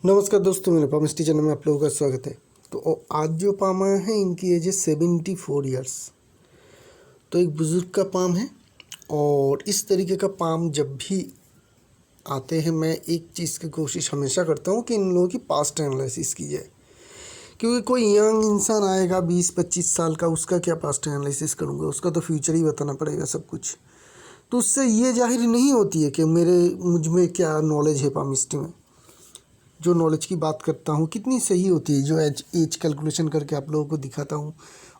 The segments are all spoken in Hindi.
नमस्कार दोस्तों, मेरे पामिस्ट्री चैनल में आप लोगों का स्वागत है। तो आज जो पाम आया है, इनकी एज है 74 ईयर्स। तो एक बुज़ुर्ग का पाम है। और इस तरीके का पाम जब भी आते हैं, मैं एक चीज़ की कोशिश हमेशा करता हूँ कि इन लोगों की पास्ट एनालिसिस की जाए। क्योंकि कोई यंग इंसान आएगा 20-25 साल का, उसका क्या पास्ट एनालिसिस करूँगा? उसका तो फ्यूचर ही बताना पड़ेगा सब कुछ। तो उससे ये जाहिर नहीं होती है कि मुझ में क्या नॉलेज है पामिस्ट्री में। जो नॉलेज की बात करता हूँ कितनी सही होती है, जो एज कैलकुलेशन करके आप लोगों को दिखाता हूँ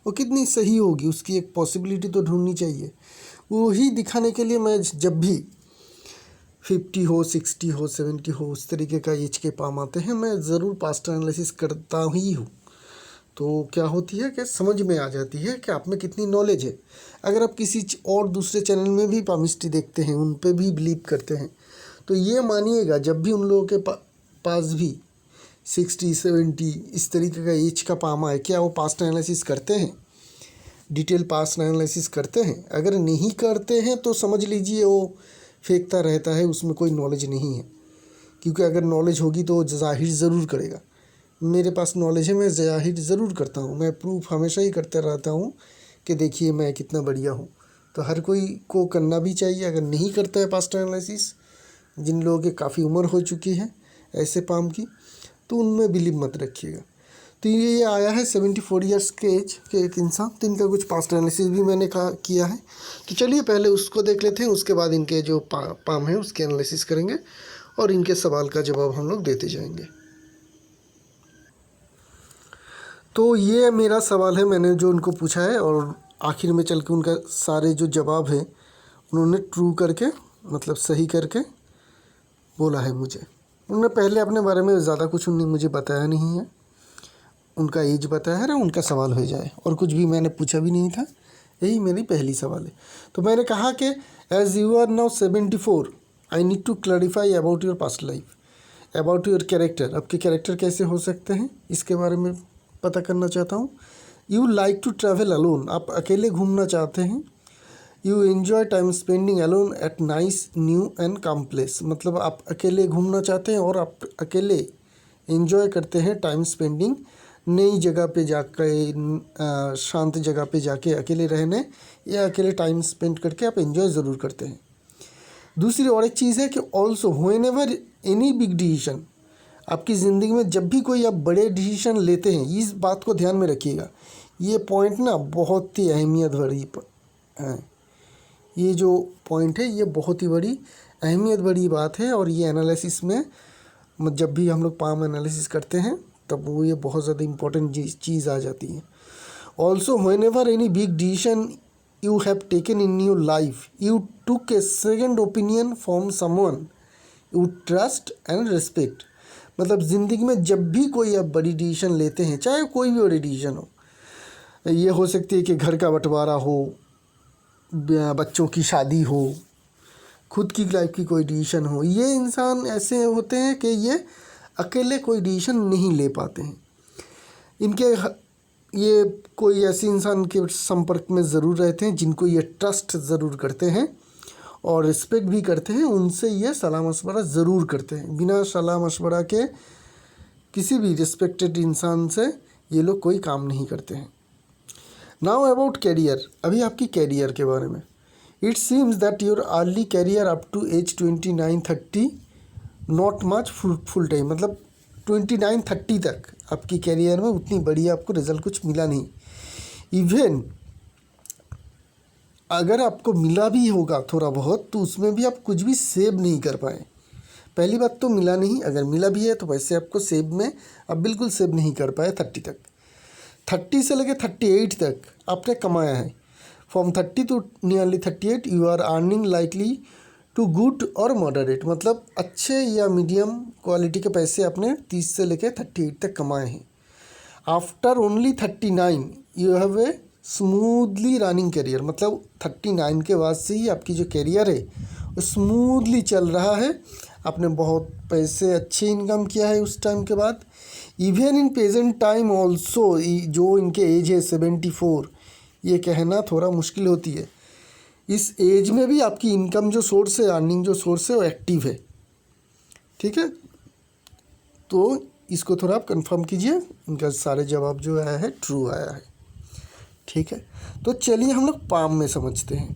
वो कितनी सही होगी, उसकी एक पॉसिबिलिटी तो ढूंढनी चाहिए। वही दिखाने के लिए मैं जब भी 50 हो, 60 हो, 70 हो, उस तरीके का एज के पाम आते हैं, मैं ज़रूर पास्ट एनालिसिस करता ही हूँ। तो क्या होती है कि समझ में आ जाती है कि आप में कितनी नॉलेज है। अगर आप किसी और दूसरे चैनल में भी पामिस्ट्री देखते हैं, उन पे भी बिलीव करते हैं, तो ये मानिएगा जब भी उन लोगों के पास भी 60-70 इस तरीके का एज का पाम आए, क्या वो पास्ट एनालिसिस करते हैं? डिटेल पास्ट एनालिसिस करते हैं? अगर नहीं करते हैं तो समझ लीजिए वो फेंकता रहता है, उसमें कोई नॉलेज नहीं है। क्योंकि अगर नॉलेज होगी तो जाहिर ज़रूर करेगा। मेरे पास नॉलेज है, मैं जाहिर ज़रूर करता हूँ, मैं प्रूफ हमेशा ही करते रहता हूँ कि देखिए मैं कितना बढ़िया हूँ। तो हर कोई को करना भी चाहिए। अगर नहीं करता है पास्ट एनालिसिस, जिन लोगों की काफ़ी उम्र हो चुकी है ऐसे पाम की, तो उनमें बिलीव मत रखिएगा। तो ये आया है 74 ईयर्स के एज के एक इंसान। तो इनका कुछ पास्ट एनालिसिस भी मैंने किया है। तो चलिए पहले उसको देख लेते हैं, उसके बाद इनके जो पाम है उसके एनालिसिस करेंगे और इनके सवाल का जवाब हम लोग देते जाएंगे। तो ये मेरा सवाल है, मैंने जो उनको पूछा है, और आखिर में चल के उनका सारे जो जवाब है उन्होंने ट्रू करके, मतलब सही करके बोला है मुझे। उन्होंने पहले अपने बारे में ज़्यादा कुछ उन्होंने मुझे बताया नहीं है। उनका एज बताया है, उनका सवाल हो जाए, और कुछ भी मैंने पूछा भी नहीं था। यही मेरी पहली सवाल है। तो मैंने कहा कि as you are now 74, I need to clarify about your past life, about your character. आपके कैरेक्टर कैसे हो सकते हैं, इसके बारे में पता करना चाहता हूँ। You like to travel alone, आप अकेले घूमना चाहते हैं। You enjoy time spending alone at nice new and calm place, मतलब आप अकेले घूमना चाहते हैं और आप अकेले एंजॉय करते हैं टाइम स्पेंडिंग, नई जगह पे जाकर, शांत जगह पे जाके अकेले रहने या अकेले टाइम स्पेंड करके आप एंजॉय ज़रूर करते हैं। दूसरी और एक चीज़ है कि also when ever any big decision, आपकी ज़िंदगी में जब भी कोई आप बड़े डिसीजन लेते हैं, इस बात को ध्यान में रखिएगा। ये पॉइंट ना बहुत ही अहमियत भरी है। ये जो पॉइंट है ये बहुत ही बड़ी अहमियत बड़ी बात है। और ये एनालिसिस में जब भी हम लोग पाम एनालिसिस करते हैं तब वो ये बहुत ज़्यादा इम्पोर्टेंट चीज़ आ जाती है। Also when ever any big decision you have taken in your life, you took A second opinion from someone you trust and respect. मतलब ज़िंदगी में जब भी कोई आप बड़ी डिसीजन लेते हैं, चाहे कोई भी बड़ी डिसीजन हो, ये हो सकती है कि घर का बंटवारा हो, बच्चों की शादी हो, खुद की लाइफ की कोई डिसीजन हो, ये इंसान ऐसे होते हैं कि ये अकेले कोई डिसीजन नहीं ले पाते हैं। ये कोई ऐसे इंसान के संपर्क में ज़रूर रहते हैं जिनको ये ट्रस्ट ज़रूर करते हैं और रिस्पेक्ट भी करते हैं। उनसे ये सलाह मशवरा ज़रूर करते हैं। बिना सलाह मशवरा के किसी भी रिस्पेक्टेड इंसान से ये लोग कोई काम नहीं करते हैं। नाउ अबाउट कैरियर, अभी आपकी कैरियर के बारे में। It seems that your early career up to age 29-30 not much full time, मतलब 29-30 तक आपकी कैरियर में उतनी बड़ी आपको रिजल्ट कुछ मिला नहीं। इवन अगर आपको मिला भी होगा थोड़ा बहुत, तो उसमें भी आप कुछ भी सेव नहीं कर पाए। पहली बात तो मिला नहीं, अगर मिला भी है तो वैसे आपको सेव में आप बिल्कुल सेव नहीं कर पाए 30 तक। 30 से लेकर 38 तक आपने कमाया है। From 30 to nearly 38 you are earning likely to good और मॉडरेट, मतलब अच्छे या मीडियम क्वालिटी के पैसे आपने 30 से लेकर 38 तक कमाए हैं। After only 39 you have a smoothly running career, मतलब 39 के बाद से ही आपकी जो करियर है वो स्मूथली चल रहा है। आपने बहुत पैसे अच्छे इनकम किया है उस टाइम के बाद। Even in present time also, जो इनके एज है 74, ये कहना थोड़ा मुश्किल होती है। इस एज में भी आपकी इनकम जो सोर्स है, अर्निंग जो सोर्स है वो एक्टिव है। ठीक है, तो इसको थोड़ा आप कंफर्म कीजिए, इनका सारे जवाब जो आया है ट्रू आया है। ठीक है, तो चलिए हम लोग पाम में समझते हैं,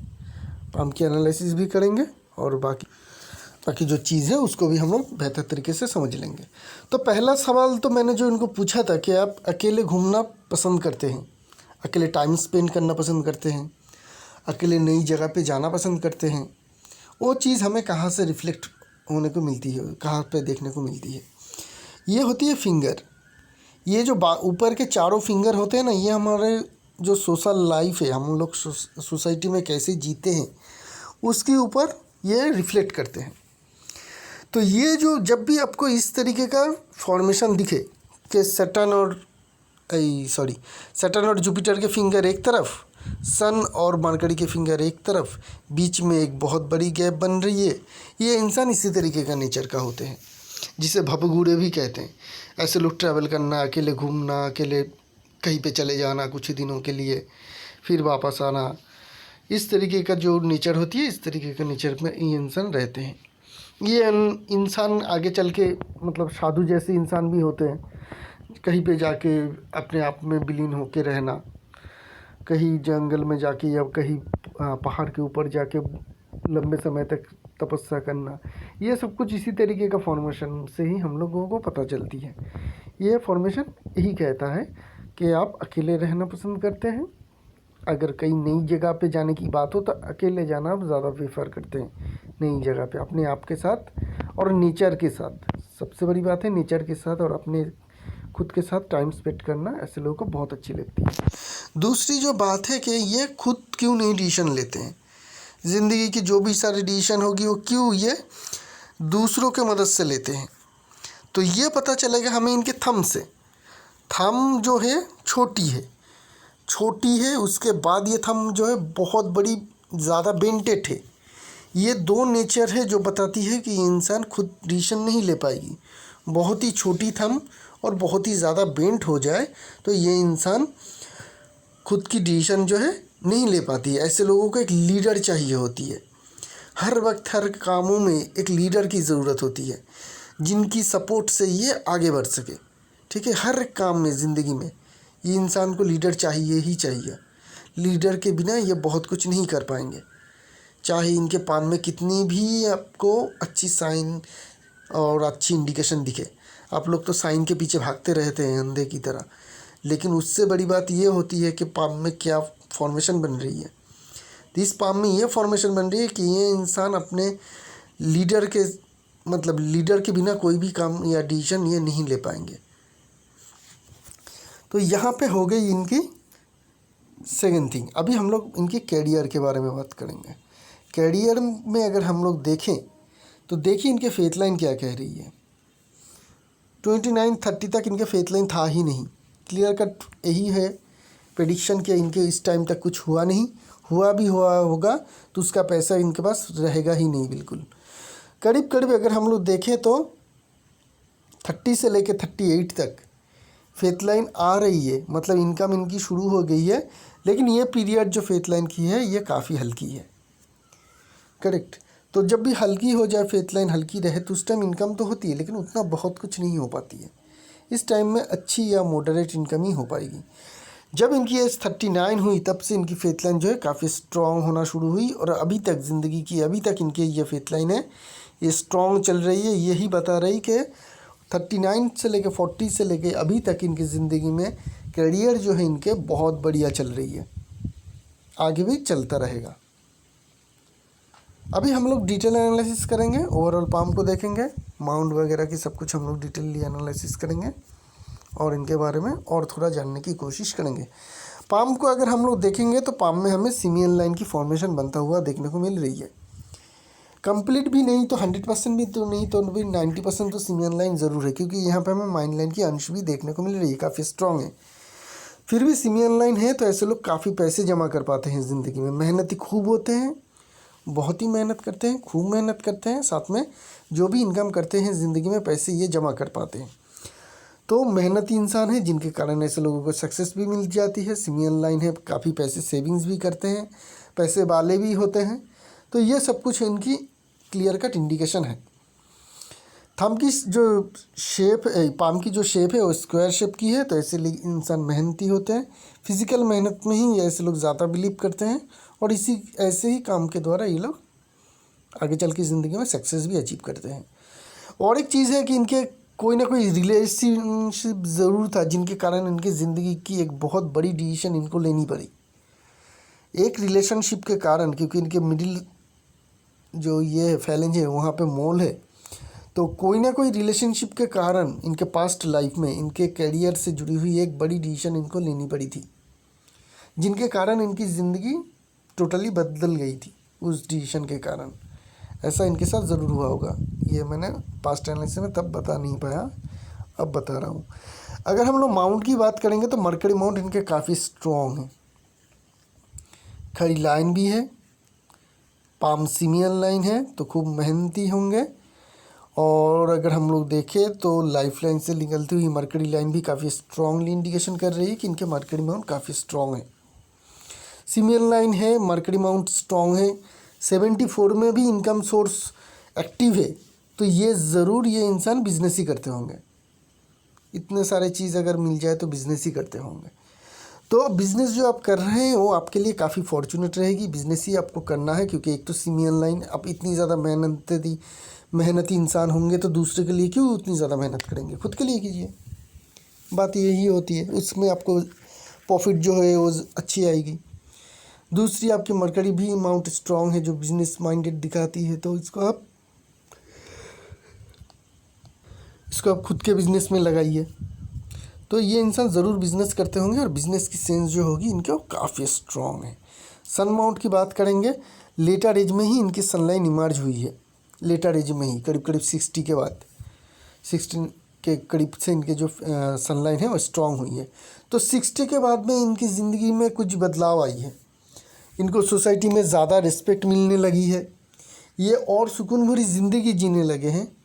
पाम की एनालिसिस भी करेंगे और बाकी जो चीज़ है उसको भी हम लोग बेहतर तरीके से समझ लेंगे। तो पहला सवाल तो मैंने जो इनको पूछा था कि आप अकेले घूमना पसंद करते हैं, अकेले टाइम स्पेंड करना पसंद करते हैं, अकेले नई जगह पे जाना पसंद करते हैं, वो चीज़ हमें कहाँ से रिफ्लेक्ट होने को मिलती है, कहाँ पे देखने को मिलती है? ये होती है फिंगर। ये जो ऊपर के चारों फिंगर होते हैं ना, ये हमारे जो सोशल लाइफ है, हम लोग सोसाइटी में कैसे जीते हैं उसके ऊपर ये रिफ्लेक्ट करते हैं। तो ये जो जब भी आपको इस तरीके का फॉर्मेशन दिखे कि सैटर्न और जुपिटर के फिंगर एक तरफ, सन और मरकरी के फिंगर एक तरफ, बीच में एक बहुत बड़ी गैप बन रही है, ये इंसान इसी तरीके का नेचर का होते हैं, जिसे भपगूड़े भी कहते हैं। ऐसे लोग ट्रैवल करना, अकेले घूमना, अकेले कहीं पे चले जाना कुछ दिनों के लिए फिर वापस आना, इस तरीके का जो नेचर होती है, इस तरीके का नेचर में ये इंसान रहते हैं। ये इंसान आगे चल के मतलब साधु जैसे इंसान भी होते हैं, कहीं पे जाके अपने आप में विलीन होके रहना, कहीं जंगल में जाके या कहीं पहाड़ के ऊपर जाके लंबे समय तक तपस्या करना, ये सब कुछ इसी तरीके का फॉर्मेशन से ही हम लोगों को पता चलती है। ये फॉर्मेशन यही कहता है कि आप अकेले रहना पसंद करते हैं, अगर कहीं नई जगह पे जाने की बात हो तो अकेले जाना आप ज़्यादा प्रेफर करते हैं, नई जगह पे अपने आप के साथ और नेचर के साथ। सबसे बड़ी बात है नेचर के साथ और अपने खुद के साथ टाइम स्पेंड करना ऐसे लोगों को बहुत अच्छी लगती है। दूसरी जो बात है कि ये खुद क्यों नहीं डिसीजन लेते हैं, ज़िंदगी की जो भी सारी डिसीजन होगी वो क्यों ये दूसरों के मदद से लेते हैं। तो ये पता चलेगा हमें इनके थंब से। थंब जो है छोटी है, उसके बाद ये थंब जो है बहुत बड़ी ज़्यादा बेंटेड है। ये दो नेचर है जो बताती है कि इंसान खुद डिसीजन नहीं ले पाएगी। बहुत ही छोटी थंब और बहुत ही ज़्यादा बेंट हो जाए तो ये इंसान खुद की डिसीजन जो है नहीं ले पाती है। ऐसे लोगों को एक लीडर चाहिए होती है, हर वक्त हर कामों में एक लीडर की ज़रूरत होती है, जिनकी सपोर्ट से ये आगे बढ़ सके। ठीक है, हर काम में ज़िंदगी में ये इंसान को लीडर चाहिए ही चाहिए। लीडर के बिना ये बहुत कुछ नहीं कर पाएंगे, चाहे इनके पान में कितनी भी आपको अच्छी साइन और अच्छी इंडिकेशन दिखे। आप लोग तो साइन के पीछे भागते रहते हैं अंधे की तरह, लेकिन उससे बड़ी बात ये होती है कि पाम में क्या फॉर्मेशन बन रही है। तो इस पाम में ये फॉर्मेशन बन रही है कि ये इंसान अपने लीडर के बिना कोई भी काम या डिसीजन ये नहीं ले पाएंगे। तो यहाँ पे हो गई इनकी सेकंड थिंग। अभी हम लोग इनके कैरियर के बारे में बात करेंगे। कैरियर में अगर हम लोग देखें तो देखिए इनके फेथ लाइन क्या कह रही है। 29-30 तक इनके फेथ लाइन था ही नहीं। क्लियर कट यही है प्रेडिक्शन कि इनके इस टाइम तक कुछ हुआ नहीं, हुआ भी हुआ होगा तो उसका पैसा इनके पास रहेगा ही नहीं बिल्कुल। करीब करीब अगर हम लोग देखें तो 30 से लेकर 38 तक फेथ लाइन आ रही है, मतलब इनकम इनकी शुरू हो गई है। लेकिन ये पीरियड जो फेथ लाइन की है ये काफ़ी हल्की है। करेक्ट। तो जब भी हल्की हो जाए, फेथ लाइन हल्की रहे तो उस टाइम इनकम तो होती है लेकिन उतना बहुत कुछ नहीं हो पाती है। इस टाइम में अच्छी या मॉडरेट इनकम ही हो पाएगी। जब इनकी एज 39 हुई तब से इनकी फेथ लाइन जो है काफ़ी स्ट्रॉन्ग होना शुरू हुई और अभी तक ज़िंदगी की अभी तक इनकी ये फेथ लाइन है ये स्ट्रॉन्ग चल रही है। यही बता रही कि 39 से लेके 40 से लेके अभी तक इनकी ज़िंदगी में करियर जो है इनके बहुत बढ़िया चल रही है, आगे भी चलता रहेगा। अभी हम लोग डिटेल एनालिसिस करेंगे, ओवरऑल पाम को देखेंगे, माउंट वगैरह की सब कुछ हम लोग डिटेलली एनालिसिस करेंगे और इनके बारे में और थोड़ा जानने की कोशिश करेंगे। पाम को अगर हम लोग देखेंगे तो पाम में हमें सिमियन लाइन की फॉर्मेशन बनता हुआ देखने को मिल रही है। कंप्लीट भी नहीं तो 100% भी तो नहीं तो भी 90% तो सिमियन लाइन ज़रूर है, क्योंकि यहाँ पे हमें माइन लाइन की अंश भी देखने को मिल रही है, काफ़ी स्ट्रॉन्ग है। फिर भी सिमियन लाइन है तो ऐसे लोग काफ़ी पैसे जमा कर पाते हैं ज़िंदगी में। मेहनती खूब होते हैं, बहुत ही मेहनत करते हैं, खूब मेहनत करते हैं, साथ में जो भी इनकम करते हैं ज़िंदगी में पैसे ये जमा कर पाते हैं। तो मेहनती इंसान है जिनके कारण ऐसे लोगों को सक्सेस भी मिल जाती है। सिमियन लाइन है, काफ़ी पैसे सेविंग्स भी करते हैं, पैसे वाले भी होते हैं। तो ये सब कुछ इनकी क्लियर कट इंडिकेशन है। थंब की जो शेप है, पाम की जो शेप है वो स्क्वायर शेप की है, तो ऐसे इंसान मेहनती होते हैं। फिजिकल मेहनत में ही ऐसे लोग ज़्यादा बिलीव करते हैं और इसी ऐसे ही काम के द्वारा ये लोग आगे चल के ज़िंदगी में सक्सेस भी अचीव करते हैं। और एक चीज़ है कि इनके कोई ना कोई रिलेशनशिप ज़रूर था जिनके कारण इनकी ज़िंदगी की एक बहुत बड़ी डिसीजन इनको लेनी पड़ी। एक रिलेशनशिप के कारण, क्योंकि इनके मिडिल जो ये फैलेंज है वहाँ पे मोल है, तो कोई ना कोई रिलेशनशिप के कारण इनके पास्ट लाइफ में इनके करियर से जुड़ी हुई एक बड़ी डिसीजन इनको लेनी पड़ी थी, जिनके कारण इनकी ज़िंदगी टोटली बदल गई थी उस डिसीजन के कारण। ऐसा इनके साथ ज़रूर हुआ होगा। ये मैंने पास्ट एनालिसिस में तब बता नहीं पाया, अब बता रहा हूँ। अगर हम लोग माउंट की बात करेंगे तो मरकरी माउंट इनके काफ़ी स्ट्रॉन्ग है। खड़ी लाइन भी है, पाम सिमियन लाइन है, तो खूब मेहनती होंगे। और अगर हम लोग देखें तो लाइफ लाइन से निकलती हुई मरकरी लाइन भी काफ़ी स्ट्रांगली इंडिकेशन कर रही है कि इनके मरकरी माउंट काफ़ी स्ट्रांग है। सिमियन लाइन है, मरकरी माउंट स्ट्रांग है, 74 में भी इनकम सोर्स एक्टिव है, तो ये ज़रूर ये इंसान बिजनेस ही करते होंगे। इतने सारे चीज़ अगर मिल जाए तो बिज़नेस ही करते होंगे। तो बिज़नेस जो आप कर रहे हैं वो आपके लिए काफ़ी फॉर्चुनेट रहेगी। बिज़नेस ही आपको करना है, क्योंकि एक तो सिमियन लाइन, आप इतनी ज़्यादा मेहनती इंसान होंगे तो दूसरे के लिए क्यों उतनी ज़्यादा मेहनत करेंगे, खुद के लिए कीजिए। बात यही होती है, उसमें आपको प्रॉफिट जो है वो अच्छी आएगी। दूसरी आपकी मरकरी भी अमाउंट स्ट्रांग है जो बिजनेस माइंडेड दिखाती है, तो इसको आप खुद के बिजनेस में लगाइए। तो ये इंसान ज़रूर बिजनेस करते होंगे और बिजनेस की सेंस जो होगी इनके वो काफ़ी स्ट्रांग है। सन माउंट की बात करेंगे, लेटर एज में ही इनकी सनलाइन इमर्ज हुई है। लेटर एज में ही करीब 60 के बाद, 16 के करीब से इनके जो सनलाइन है वो स्ट्रांग हुई है। तो 60 के बाद में इनकी ज़िंदगी में कुछ बदलाव आई है। इनको सोसाइटी में ज़्यादा रिस्पेक्ट मिलने लगी है, ये और सुकून भरी ज़िंदगी जीने लगे हैं।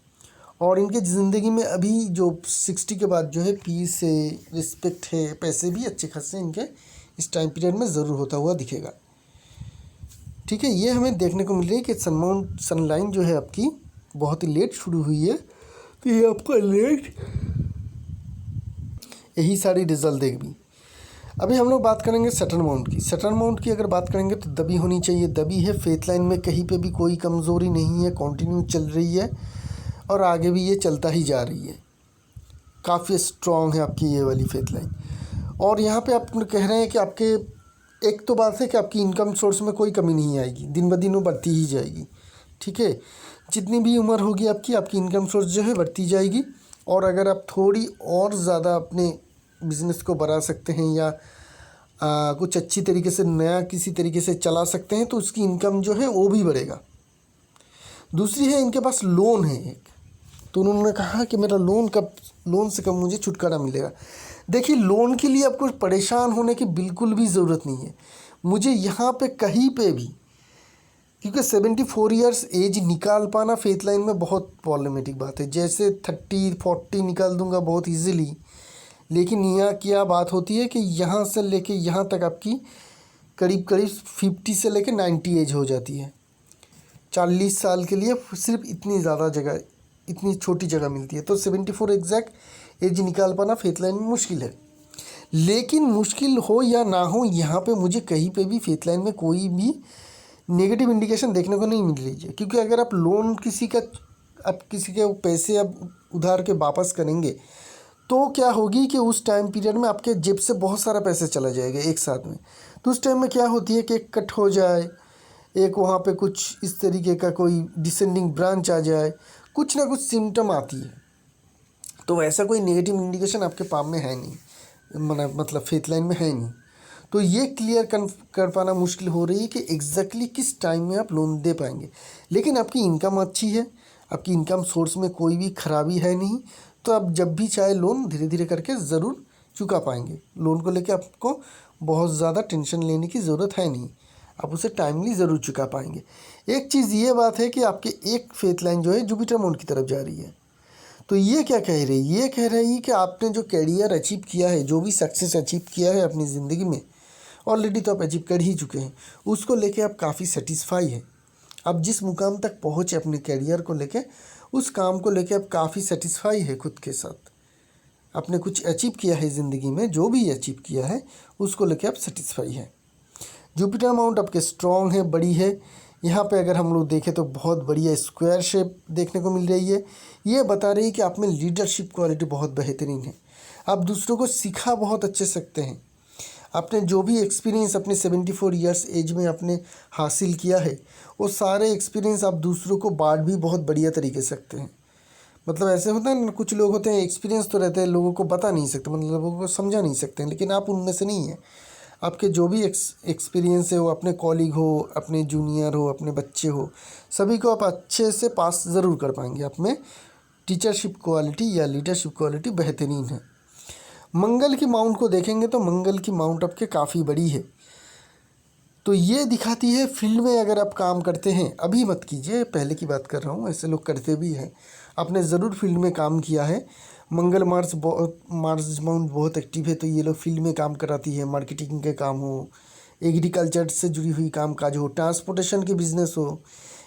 और इनके ज़िंदगी में अभी जो 60 के बाद जो है पीस है, रिस्पेक्ट है, पैसे भी अच्छे खासे इनके इस टाइम पीरियड में ज़रूर होता हुआ दिखेगा। ठीक है, ये हमें देखने को मिल रही है कि सनलाइन जो है आपकी बहुत ही लेट शुरू हुई है, तो ये आपका लेट यही सारी रिजल्ट देगी। अभी हम लोग बात करेंगे सटर्न माउंट की। सटर्न माउंट की अगर बात करेंगे तो दबी होनी चाहिए। दबी है, फेथ लाइन में कहीं पे भी कोई कमज़ोरी नहीं है, कंटिन्यू चल रही है और आगे भी ये चलता ही जा रही है। काफ़ी स्ट्रॉन्ग है आपकी ये वाली फेथ लाइन। और यहाँ पे आप कह रहे हैं कि आपके एक तो बात है कि आपकी इनकम सोर्स में कोई कमी नहीं आएगी, दिन ब दिन वो बढ़ती ही जाएगी। ठीक है, जितनी भी उम्र होगी आपकी इनकम सोर्स जो है बढ़ती जाएगी। और अगर आप थोड़ी और ज़्यादा अपने बिज़नेस को बढ़ा सकते हैं या कुछ अच्छी तरीके से नया किसी तरीके से चला सकते हैं तो उसकी इनकम जो है वो भी बढ़ेगा। दूसरी है, इनके पास लोन है एक, तो उन्होंने कहा कि मेरा लोन से कब मुझे छुटकारा मिलेगा। देखिए, लोन के लिए आपको परेशान होने की बिल्कुल भी ज़रूरत नहीं है। मुझे यहाँ पे कहीं पे भी, क्योंकि 74 ईयर्स एज निकाल पाना फेथ लाइन में बहुत प्रॉब्लमेटिक बात है। जैसे 30-40 निकाल दूंगा बहुत इजीली, लेकिन यहाँ क्या बात होती है कि यहाँ से लेके यहाँ तक आपकी करीब 50 से लेके 90 एज हो जाती है। 40 साल के लिए सिर्फ इतनी छोटी जगह मिलती है। तो 74 एग्जैक्ट एज निकाल पाना फेथ लाइन में मुश्किल है। लेकिन मुश्किल हो या ना हो, यहाँ पे मुझे कहीं पे भी फेथ लाइन में कोई भी नेगेटिव इंडिकेशन देखने को नहीं मिल रही है। क्योंकि अगर आप लोन किसी के पैसे आप उधार के वापस करेंगे तो क्या होगी कि उस टाइम पीरियड में आपके जेब से बहुत सारा पैसे चला जाएगा एक साथ में। तो उस टाइम में क्या होती है कि एक कट हो जाए, एक वहाँ पे कुछ इस तरीके का कोई डिसेंडिंग ब्रांच आ जाए, कुछ ना कुछ सिम्टम आती है। तो वैसा कोई नेगेटिव इंडिकेशन आपके पाम में है नहीं, मतलब फेथ लाइन में है नहीं। तो ये क्लियर कर पाना मुश्किल हो रही है कि एग्जैक्टली किस टाइम में आप लोन दे पाएंगे। लेकिन आपकी इनकम अच्छी है, आपकी इनकम सोर्स में कोई भी खराबी है नहीं, तो आप जब भी चाहे लोन धीरे धीरे करके ज़रूर चुका पाएंगे। लोन को लेके आपको बहुत ज़्यादा टेंशन लेने की ज़रूरत है नहीं, आप उसे टाइमली ज़रूर चुका पाएंगे। एक चीज़ ये बात है कि आपके एक फेथ लाइन जो है जुपिटर माउंट की तरफ जा रही है। तो ये क्या कह रही है? ये कह रही है कि आपने जो कैरियर अचीव किया है, जो भी सक्सेस अचीव किया है अपनी ज़िंदगी में, ऑलरेडी तो आप अचीव कर ही चुके हैं, उसको लेके आप काफ़ी सेटिस्फाई है। आप जिस मुकाम तक पहुँचे अपने कैरियर को लेके, उस काम को लेके आप काफ़ी सेटिस्फाई है खुद के साथ, आपने कुछ अचीव किया है ज़िंदगी में, जो भी अचीव किया है उसको लेके आप सेटिस्फाई है। जुपिटर माउंट आपके स्ट्रॉन्ग है, बड़ी है। यहाँ पे अगर हम लोग देखें तो बहुत बढ़िया स्क्वायर शेप देखने को मिल रही है। ये बता रही है कि आप में लीडरशिप क्वालिटी बहुत बेहतरीन है, आप दूसरों को सिखा बहुत अच्छे सकते हैं। आपने जो भी एक्सपीरियंस अपने 74 ईयर्स एज में आपने हासिल किया है, वो सारे एक्सपीरियंस आप दूसरों को बांट भी बहुत बढ़िया तरीके से सकते हैं। मतलब ऐसे होता है ना, कुछ लोग होते हैं एक्सपीरियंस तो रहते हैं, लोगों को बता नहीं सकते, मतलब लोगों को समझा नहीं सकते हैं, लेकिन आप उनमें से नहीं हैं। आपके जो भी एक्सपीरियंस है वो अपने कॉलीग हो, अपने जूनियर हो, अपने बच्चे हो, सभी को आप अच्छे से पास ज़रूर कर पाएंगे। आप में टीचरशिप क्वालिटी या लीडरशिप क्वालिटी बेहतरीन है। मंगल की माउंट को देखेंगे तो मंगल की माउंट आपके काफ़ी बड़ी है, तो ये दिखाती है फील्ड में अगर आप काम करते हैं, अभी मत कीजिए, पहले की बात कर रहा हूँ, ऐसे लोग करते भी हैं, आपने ज़रूर फील्ड में काम किया है। मंगल मार्स माउंट बहुत एक्टिव है, तो ये लोग फील्ड में काम कराती है, मार्केटिंग के काम हो, एग्रीकल्चर से जुड़ी हुई काम काज हो, ट्रांसपोर्टेशन के बिज़नेस हो,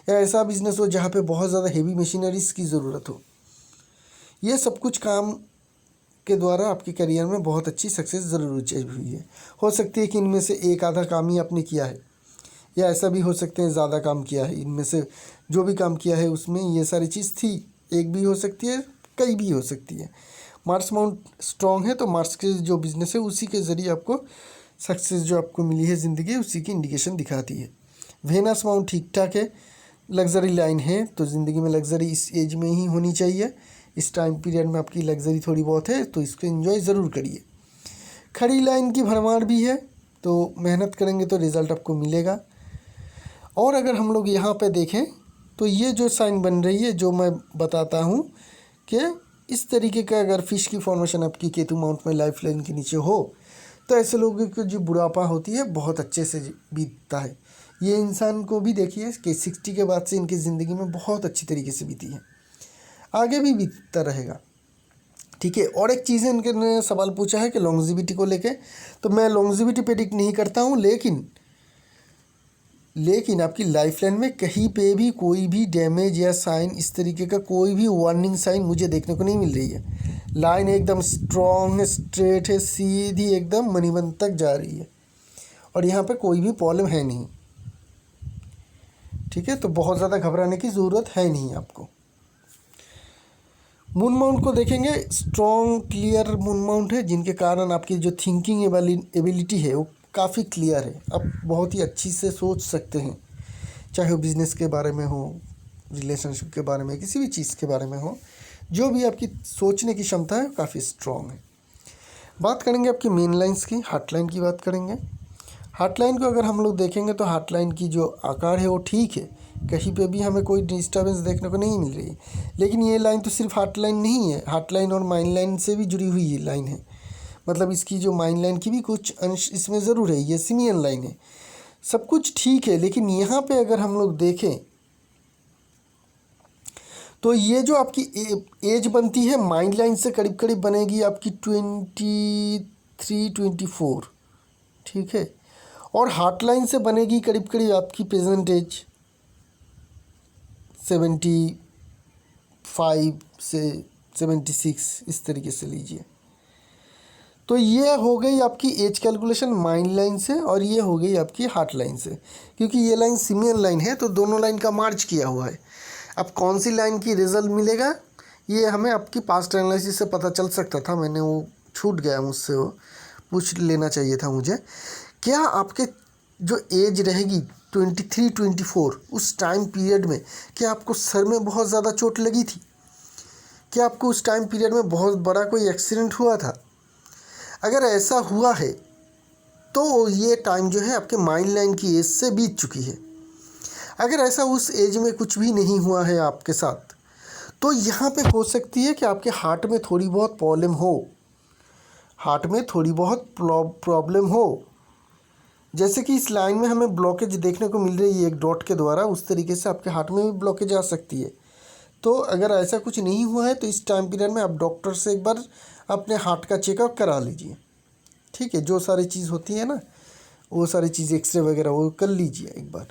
या ऐसा बिज़नेस हो जहाँ पे बहुत ज़्यादा हेवी मशीनरीज की ज़रूरत हो। ये सब कुछ काम के द्वारा आपके करियर में बहुत अच्छी सक्सेस ज़रूर अचीव हुई है। हो सकती है कि इनमें से एक आधा काम ही आपने किया है, या ऐसा भी हो सकते हैं ज़्यादा काम किया है। इनमें से जो भी काम किया है उसमें ये सारी चीज़ थी, एक भी हो सकती है, कई भी हो सकती है। मार्स माउंट स्ट्रॉन्ग है, तो मार्स के जो बिज़नेस है उसी के ज़रिए आपको सक्सेस जो आपको मिली है ज़िंदगी, उसी की इंडिकेशन दिखाती है। वेनस माउंट ठीक ठाक है, लग्जरी लाइन है, तो ज़िंदगी में लग्जरी इस एज में ही होनी चाहिए। इस टाइम पीरियड में आपकी लग्जरी थोड़ी बहुत है, तो इसको एंजॉय ज़रूर करिए। खड़ी लाइन की भरमार भी है, तो मेहनत करेंगे तो रिज़ल्ट आपको मिलेगा। और अगर हम लोग यहाँ पे देखें तो ये जो साइन बन रही है, जो मैं बताता हूँ कि इस तरीके का अगर फिश की फॉर्मेशन आपकी केतु माउंट में लाइफ लाइन के नीचे हो, तो ऐसे लोगों की जो बुढ़ापा होती है बहुत अच्छे से बीतता है। ये इंसान को भी देखिए कि 60 के बाद से इनकी ज़िंदगी में बहुत अच्छी तरीके से बीती है, आगे भी बीतता रहेगा। ठीक है। और एक चीज़ है, इनके ने सवाल पूछा है कि लॉन्जिविटी को लेके, तो मैं लॉन्जिविटी प्रेडिक्ट नहीं करता हूँ, लेकिन आपकी लाइफ लाइन में कहीं पे भी कोई भी डैमेज या साइन, इस तरीके का कोई भी वार्निंग साइन मुझे देखने को नहीं मिल रही है। लाइन एकदम स्ट्रॉन्ग है, स्ट्रेट है, सीधी एकदम मणिबंध तक जा रही है, और यहाँ पे कोई भी प्रॉब्लम है नहीं। ठीक है, तो बहुत ज़्यादा घबराने की ज़रूरत है नहीं आपको। मून माउंट को देखेंगे, स्ट्रॉन्ग क्लियर मून माउंट है, जिनके कारण आपकी जो थिंकिंग एबिलिटी है वो काफ़ी क्लियर है। आप बहुत ही अच्छी से सोच सकते हैं, चाहे वो बिज़नेस के बारे में हो, रिलेशनशिप के बारे में, किसी भी चीज़ के बारे में हो, जो भी आपकी सोचने की क्षमता है काफ़ी स्ट्रॉन्ग है। बात करेंगे आपकी मेन लाइन्स की, हार्ट लाइन की बात करेंगे। हार्ट लाइन को अगर हम लोग देखेंगे तो हार्ट लाइन की जो आकार है वो ठीक है, कहीं पे भी हमें कोई डिस्टर्बेंस देखने को नहीं मिल रही है। लेकिन ये लाइन तो सिर्फ हार्ट लाइन नहीं है, हार्ट लाइन और माइन लाइन से भी जुड़ी हुई ये लाइन है, मतलब इसकी जो माइन लाइन की भी कुछ अंश इसमें ज़रूर है, ये सिमियन लाइन है। सब कुछ ठीक है, लेकिन यहाँ पे अगर हम लोग देखें तो ये जो आपकी एज बनती है माइंड लाइन से करीब करीब बनेगी आपकी 23-24, ठीक है, और हार्ट लाइन से बनेगी करीब करीब आपकी प्रेजेंट एज 75 से 76, इस तरीके से लीजिए। तो ये हो गई आपकी एज कैलकुलेशन माइंड लाइन से, और ये हो गई आपकी हार्ट लाइन से, क्योंकि ये लाइन सिमियन लाइन है, तो दोनों लाइन का मार्च किया हुआ है। अब कौन सी लाइन की रिजल्ट मिलेगा ये हमें आपकी पास्ट एनालिसिस से पता चल सकता था, मैंने वो छूट गया मुझसे, वो पूछ लेना चाहिए था मुझे। क्या आपके जो एज रहेगी 23-24, उस टाइम पीरियड में क्या आपको सर में बहुत ज़्यादा चोट लगी थी? क्या आपको उस टाइम पीरियड में बहुत बड़ा कोई एक्सीडेंट हुआ था? अगर ऐसा हुआ है तो ये टाइम जो है आपके माइंड लाइन की एज से बीत चुकी है। अगर ऐसा उस एज में कुछ भी नहीं हुआ है आपके साथ, तो यहाँ पे हो सकती है कि आपके हार्ट में थोड़ी बहुत प्रॉब्लम हो, हार्ट में थोड़ी बहुत प्रॉब्लम हो। जैसे कि इस लाइन में हमें ब्लॉकेज देखने को मिल रही है एक डॉट के द्वारा, उस तरीके से आपके हार्ट में भी ब्लॉकेज आ सकती है। तो अगर ऐसा कुछ नहीं हुआ है तो इस टाइम पीरियड में आप डॉक्टर से एक बार अपने हार्ट का चेकअप करा लीजिए। ठीक है, जो सारी चीज़ होती है ना, वो सारी चीज़ एक्सरे वगैरह वो कर लीजिए एक बार,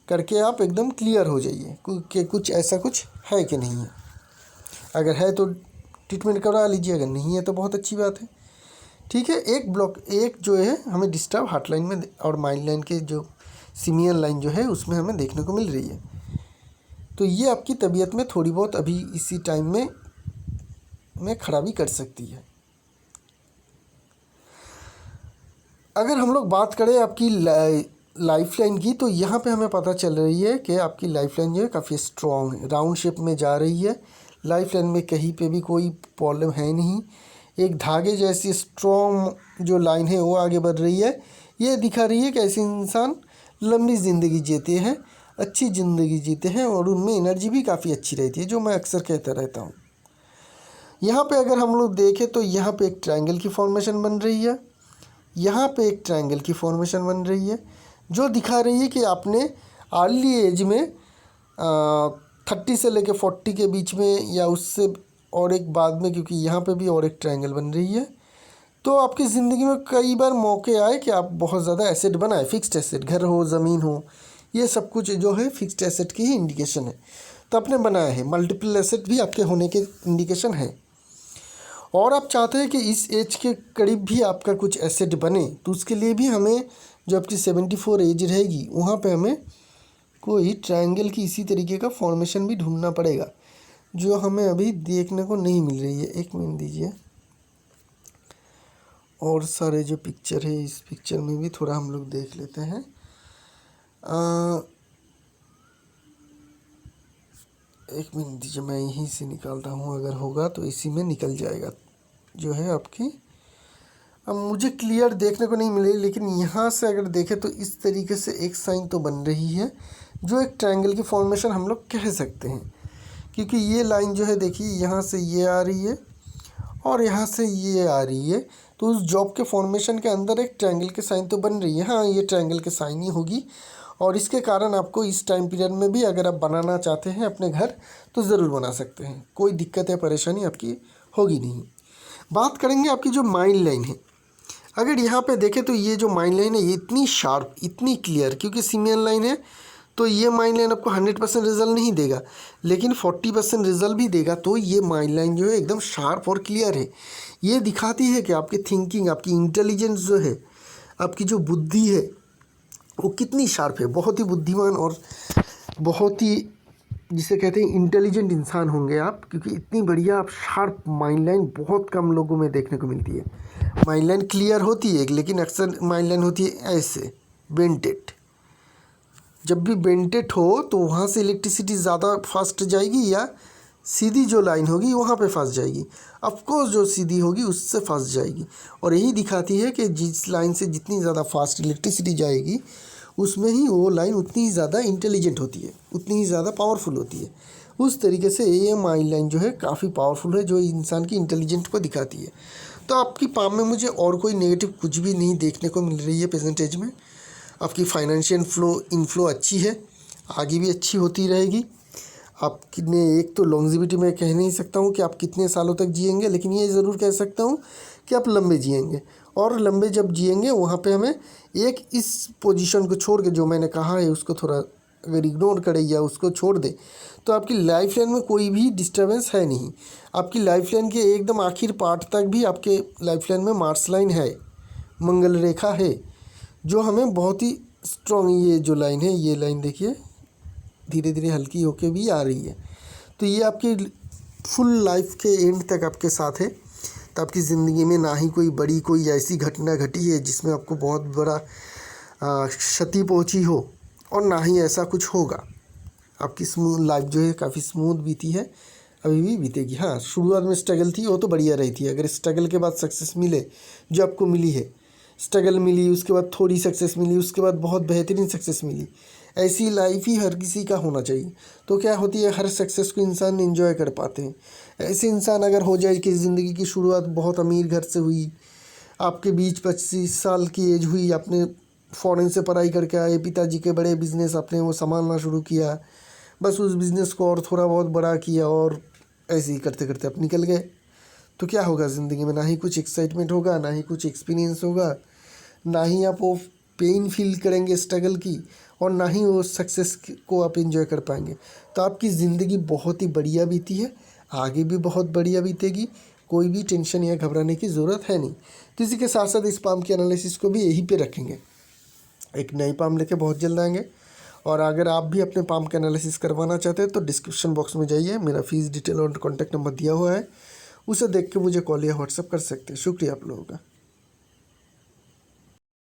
करके आप एकदम क्लियर हो जाइए कि कुछ ऐसा कुछ है कि नहीं है। अगर है तो ट्रीटमेंट करवा लीजिए, अगर नहीं है तो बहुत अच्छी बात है। ठीक है, एक जो है हमें डिस्टर्ब हार्ट लाइन में और माइल्ड लाइन के जो सिमियन लाइन जो है उसमें हमें देखने को मिल रही है। तो ये आपकी तबीयत में थोड़ी बहुत अभी इसी टाइम में खराबी कर सकती है। अगर हम लोग बात करें आपकी लाइफ लाइन की, तो यहाँ पे हमें पता चल रही है कि आपकी लाइफ लाइन जो है काफ़ी स्ट्रॉन्ग है, राउंड शेप में जा रही है। लाइफ लाइन में कहीं पे भी कोई प्रॉब्लम है नहीं। एक धागे जैसी स्ट्रॉन्ग जो लाइन है वो आगे बढ़ रही है। ये दिखा रही है कि ऐसे इंसान लंबी ज़िंदगी जीते हैं, अच्छी ज़िंदगी जीते हैं और उनमें एनर्जी भी काफ़ी अच्छी रहती है, जो मैं अक्सर कहता रहता हूँ। यहाँ पे अगर हम लोग देखें तो यहाँ पे एक ट्रायंगल की फॉर्मेशन बन रही है, यहाँ पे एक ट्रायंगल की फॉर्मेशन बन रही है, जो दिखा रही है कि आपने अर्ली एज में 30 से लेकर 40 के बीच में या उससे और एक बाद में, क्योंकि यहाँ पे भी और एक ट्रायंगल बन रही है, तो आपकी ज़िंदगी में कई बार मौके आए कि आप बहुत ज़्यादा एसेट बनाए, फिक्स्ड एसेट, घर हो, ज़मीन हो, ये सब कुछ जो है फिक्स्ड एसेट की ही इंडिकेशन है। तो आपने बनाया है, मल्टीपल एसेट भी आपके होने के इंडिकेशन है। और आप चाहते हैं कि इस एज के करीब भी आपका कुछ एसेट बने, तो उसके लिए भी हमें जो आपकी 74 एज रहेगी वहाँ पे हमें कोई ट्रायंगल की इसी तरीके का फॉर्मेशन भी ढूंढना पड़ेगा, जो हमें अभी देखने को नहीं मिल रही है। एक मिनट दीजिए, और सारे जो पिक्चर है इस पिक्चर में भी थोड़ा हम लोग देख लेते हैं। एक मिनट दीजिए, मैं यहीं से निकालता हूँ, अगर होगा तो इसी में निकल जाएगा जो है आपकी। अब मुझे क्लियर देखने को नहीं मिली, लेकिन यहाँ से अगर देखें तो इस तरीके से एक साइन तो बन रही है, जो एक ट्रायंगल की फॉर्मेशन हम लोग कह सकते हैं। क्योंकि ये लाइन जो है देखिए, यहाँ से ये आ रही है और यहाँ से ये आ रही है, तो उस जॉब के फॉर्मेशन के अंदर एक ट्रायंगल के साइन तो बन रही है। हाँ, ये ट्रायंगल के साइन ही होगी, और इसके कारण आपको इस टाइम पीरियड में भी अगर आप बनाना चाहते हैं अपने घर तो ज़रूर बना सकते हैं, कोई दिक्कत या परेशानी आपकी होगी नहीं। बात करेंगे आपकी जो माइंड लाइन है। अगर यहाँ पे देखें तो ये जो माइंड लाइन है ये इतनी शार्प, इतनी क्लियर, क्योंकि सिमियन लाइन है तो ये माइंड लाइन आपको 100% रिजल्ट नहीं देगा, लेकिन 40% रिजल्ट भी देगा। तो ये माइंड लाइन जो है एकदम शार्प और क्लियर है। ये दिखाती है कि आपकी थिंकिंग, आपकी इंटेलिजेंस जो है, आपकी जो बुद्धि है वो कितनी शार्प है। बहुत ही बुद्धिमान और बहुत ही जिसे कहते हैं इंटेलिजेंट इंसान होंगे आप, क्योंकि इतनी बढ़िया आप शार्प माइंड लाइन बहुत कम लोगों में देखने को मिलती है। माइंड लाइन क्लियर होती है, लेकिन अक्सर माइंड लाइन होती है ऐसे बेंटेड। जब भी बेंटेड हो तो वहाँ से इलेक्ट्रिसिटी ज़्यादा फास्ट जाएगी, या सीधी जो लाइन होगी वहाँ पे फंस जाएगी। ऑफकोर्स जो सीधी होगी उससे फंस जाएगी, और यही दिखाती है कि जिस लाइन से जितनी ज़्यादा फास्ट इलेक्ट्रिसिटी जाएगी उसमें ही वो लाइन उतनी ही ज़्यादा इंटेलिजेंट होती है, उतनी ही ज़्यादा पावरफुल होती है। उस तरीके से ये माइंड लाइन जो है काफ़ी पावरफुल है, जो इंसान की इंटेलिजेंट को दिखाती है। तो आपकी पाम में मुझे और कोई नेगेटिव कुछ भी नहीं देखने को मिल रही है परसेंटेज में। आपकी फाइनेंशियल इनफ्लो अच्छी है, आगे भी अच्छी होती रहेगी। आप कितने, एक तो लॉन्जिविटी में कह नहीं सकता हूँ कि आप कितने सालों तक जिएंगे, लेकिन ये ज़रूर कह सकता हूँ कि आप लंबे जिएंगे। और लंबे जब जिएंगे वहाँ पे हमें एक इस पोजीशन को छोड़ के, जो मैंने कहा है उसको थोड़ा अगर इग्नोर करें या उसको छोड़ दे, तो आपकी लाइफ लाइन में कोई भी डिस्टर्बेंस है नहीं। आपकी लाइफ लाइन के एकदम आखिर पार्ट तक भी आपके लाइफ लाइन में मार्स लाइन है, मंगल रेखा है, जो हमें बहुत ही स्ट्रॉन्ग, ये जो लाइन है, ये लाइन देखिए धीरे धीरे हल्की होके भी आ रही है। तो ये आपकी फुल लाइफ के एंड तक आपके साथ है। तो आपकी ज़िंदगी में ना ही कोई बड़ी कोई ऐसी घटना घटी है जिसमें आपको बहुत बड़ा क्षति पहुंची हो, और ना ही ऐसा कुछ होगा। आपकी स्मूथ लाइफ जो है काफ़ी स्मूथ बीती है, अभी भी बीतेगी। हाँ, शुरुआत में स्ट्रगल थी, वो तो बढ़िया रही थी। अगर स्ट्रगल के बाद सक्सेस मिले, जो आपको मिली है, स्ट्रगल मिली, उसके बाद थोड़ी सक्सेस मिली, उसके बाद बहुत बेहतरीन सक्सेस मिली, ऐसी लाइफ ही हर किसी का होना चाहिए। तो क्या होती है, हर सक्सेस को इंसान एंजॉय कर पाते हैं। ऐसे इंसान अगर हो जाए कि ज़िंदगी की शुरुआत बहुत अमीर घर से हुई, आपके बीच 25 साल की एज हुई, आपने फ़ॉरेन से पढ़ाई करके आए, पिताजी के बड़े बिज़नेस आपने वो संभालना शुरू किया, बस उस बिज़नेस को और थोड़ा बहुत बड़ा किया, और ऐसे ही करते करते आप निकल गए, तो क्या होगा ज़िंदगी में? ना ही कुछ एक्साइटमेंट होगा, ना ही कुछ एक्सपीरियंस होगा, ना ही आप वो पेन फील करेंगे स्ट्रगल की, और ना ही वो सक्सेस को आप इंजॉय कर पाएंगे। तो आपकी ज़िंदगी बहुत ही बढ़िया बीती है, आगे भी बहुत बढ़िया बीतेगी, कोई भी टेंशन या घबराने की ज़रूरत है नहीं। तो इसी के साथ साथ इस पाम के एनालिसिस को भी यहीं पे रखेंगे, एक नई पाम लेके बहुत जल्द आएंगे। और अगर आप भी अपने पाम का एनालिसिस करवाना चाहते हैं तो डिस्क्रिप्शन बॉक्स में जाइए, मेरा फीस डिटेल और कॉन्टैक्ट नंबर दिया हुआ है, उसे देख के मुझे कॉल या व्हाट्सअप कर सकते हैं। शुक्रिया आप लोगों का।